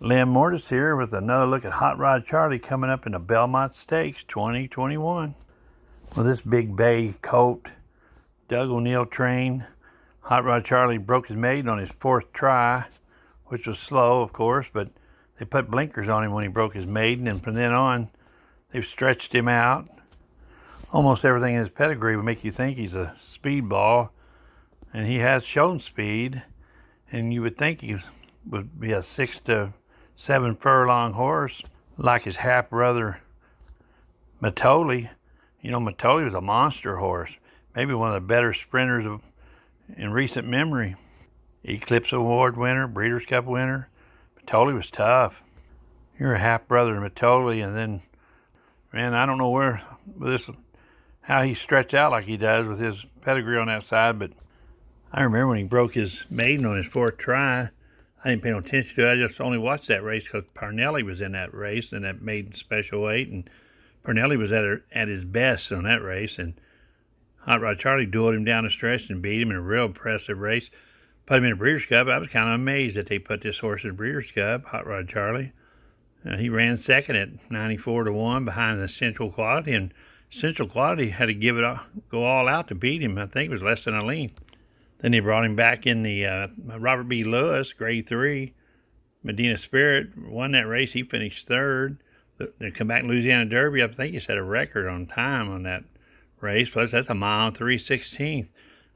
Lynn Mortis here with another look at Hot Rod Charlie coming up in the Belmont Stakes 2021. Well, this big bay colt, Doug O'Neill train, Hot Rod Charlie broke his maiden on his fourth try, which was slow, of course, but they put blinkers on him when he broke his maiden, and from then on, they've stretched him out. Almost everything in his pedigree would make you think he's a speedball, and he has shown speed, and you would think he would be a 6 to 7 furlong horse, like his half brother Matoli. You know, Matoli was a monster horse, maybe one of the better sprinters in recent memory. Eclipse Award winner, Breeders' Cup winner. Matoli was tough. You're a half brother of Matoli, and then, man, I don't know how he stretched out like he does with his pedigree on that side, but I remember when he broke his maiden on his fourth try. I didn't pay no attention to it. I just only watched that race because Parnelli was in that race, and that maiden special weight, and Parnelli was at his best on that race, and Hot Rod Charlie dueled him down the stretch and beat him in a real impressive race. Put him in a Breeders' Cup. I was kind of amazed that they put this horse in a Breeders' Cup, Hot Rod Charlie. He ran second at 94 to 1 behind the Central Quality, and Central Quality had to go all out to beat him. I think it was less than a length. Then they brought him back in the Robert B. Lewis, grade 3. Medina Spirit won that race. He finished third. They come back in Louisiana Derby. I think he set a record on time on that race. Plus, that's a mile and 3/16.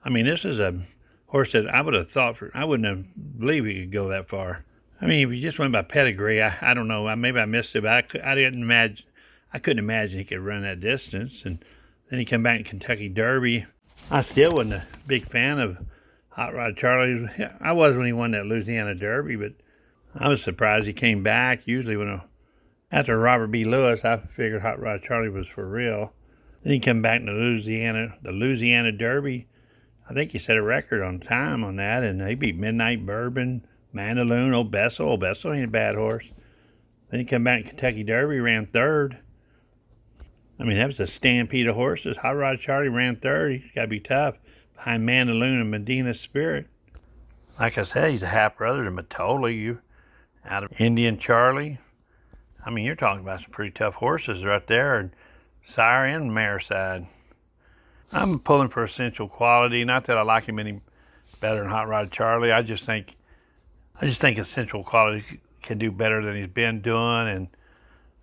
I mean, this is a horse that I would have thought I wouldn't have believed he could go that far. I mean, if he just went by pedigree, I don't know. Maybe I missed it, but I couldn't imagine he could run that distance. And then he come back in Kentucky Derby. I still wasn't a big fan of Hot Rod Charlie. I was when he won that Louisiana Derby, but I was surprised he came back. Usually after Robert B. Lewis, I figured Hot Rod Charlie was for real. Then he come back in the Louisiana Derby. I think he set a record on time on that, and he beat Midnight Bourbon, Mandaloon, Old Bessel. Old Bessel ain't a bad horse. Then he come back in Kentucky Derby, ran third. I mean, that was a stampede of horses. Hot Rod Charlie ran third. He's got to be tough behind Mandaloon and Medina Spirit. Like I said, he's a half brother to Matoli, out of Indian Charlie. I mean, you're talking about some pretty tough horses right there, and sire and mare side. I'm pulling for Essential Quality. Not that I like him any better than Hot Rod Charlie. I just think Essential Quality can do better than he's been doing, and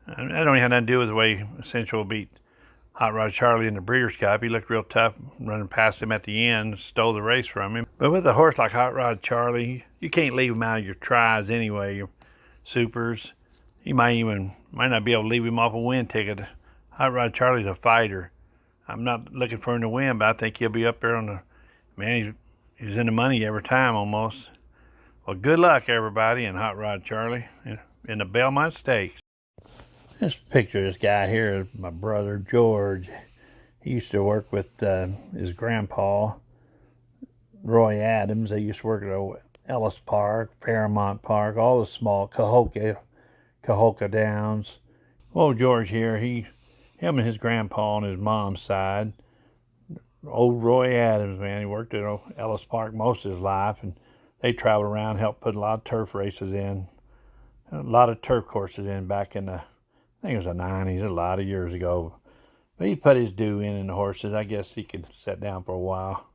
that don't have nothing to do with the way Essential beat Hot Rod Charlie in the Breeders' Cup. He looked real tough running past him at the end, stole the race from him. But with a horse like Hot Rod Charlie, you can't leave him out of your tries anyway, your supers. You might not be able to leave him off a win ticket. Hot Rod Charlie's a fighter. I'm not looking for him to win, but I think he'll be up there on man, he's in the money every time almost. Well, good luck, everybody, in Hot Rod Charlie in the Belmont Stakes. This picture of this guy here is my brother, George. He used to work with his grandpa, Roy Adams. They used to work at Ellis Park, Fairmont Park, all the small Cahokia Downs. Old George here, him and his grandpa on his mom's side. Old Roy Adams, man, he worked at Ellis Park most of his life, and they traveled around, helped put a lot of turf races in, a lot of turf courses in back in I think it was the 90s, a lot of years ago. But he put his due in the horses. I guess he could sit down for a while.